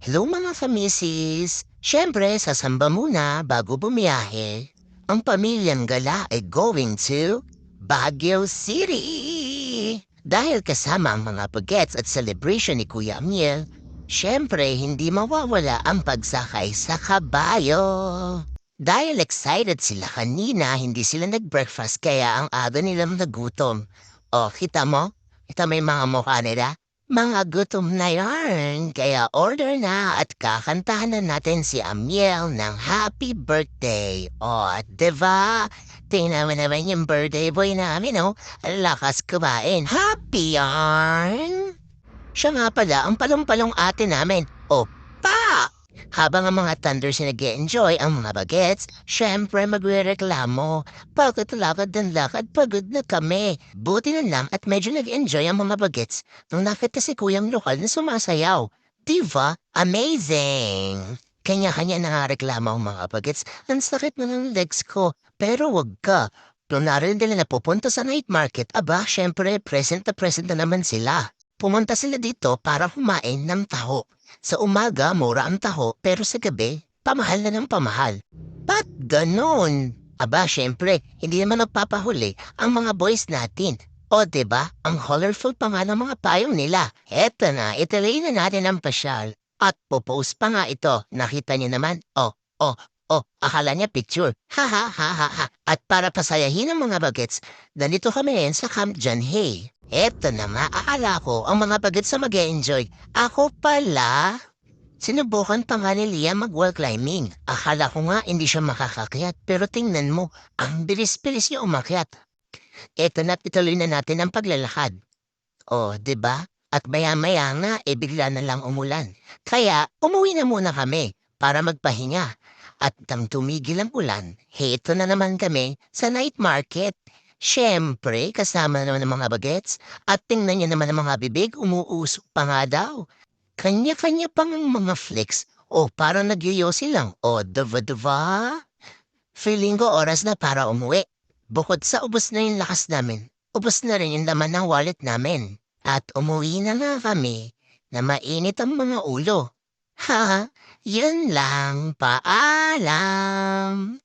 Hello mga kamisis! Siyempre, sasamba muna bago bumiyahe. Ang pamilyang gala ay going to Baguio City! Dahil kasama ang mga bagets at celebration ni Kuya Miel, siyempre hindi mawawala ang pagsakay sa kabayo. Dahil excited sila kanina, hindi sila nag-breakfast kaya ang aga nilang nagutom. O, kita mo? Kita mo yung mga mukha nila? Mga gutom na yarn, kaya order na at kakantahan na natin si Amiel ng happy birthday. O, diba? Tingnan mo naman yung birthday boy namin, oh. Ang lakas kumain. Happy yarn! Siya nga pala ang palong-palong ate namin. O, pa! Habang ang mga thunders ay nag-enjoy ang mga bagets, syempre magre-reklamo. Bakit lakad ng lakad? Pagod na kami. Buti na lang at medyo nag-enjoy ang mga bagets nung nakita si Kuyang Lokal na sumasayaw. Diva, amazing! Kanya-kanya na nga reklamo ang mga bagets. Ang sakit na ng legs ko. Pero wag ka. Nung narinig nila na pupunta sa night market, aba, syempre, present na naman sila. Pumunta sila dito para kumain ng taho. Sa umaga, mura ang taho, pero sa gabi, pamahal na ng pamahal. Ba't ganon? Aba, syempre, hindi naman nagpapahuli ang mga boys natin. O, ba diba? Ang colorful pa nga ng mga payong nila. Eto na, ituloy na natin ang pasyal. At popost pa nga ito. Nakita niyo naman? Akala niya picture. Ha ha ha ha ha. At para pasayahin ang mga bagets, ganito kami ngayon sa Camp John Hay. Eto na nga, akala ko ang mga bagets sa mag-enjoy. Ako pala, sinubukan pa nga ni Liam mag-wall climbing. Akala ko nga hindi siya makakakyat, pero tingnan mo, ang bilis-bilis niya umakyat. Eto na, ituloy na natin ang paglalakad. O, 'di ba? At maya-maya nga, bigla na lang umulan. Kaya, umuwi na muna kami para magpahinga. At nang tumigil ang ulan, heto na naman kami sa night market. Siyempre, kasama naman ang mga bagets. At tingnan niyo naman ang mga bibig, umuusok pa nga daw. Kanya-kanya pang mga flex. O, parang nagyoyosi lang. O, dava-dava. Feeling ko oras na para umuwi. Bukod sa ubos na yung lakas namin, ubos na rin yung laman ng wallet namin. At umuwi na nga kami na mainit ang mga ulo. Ha, yun lang, paalam.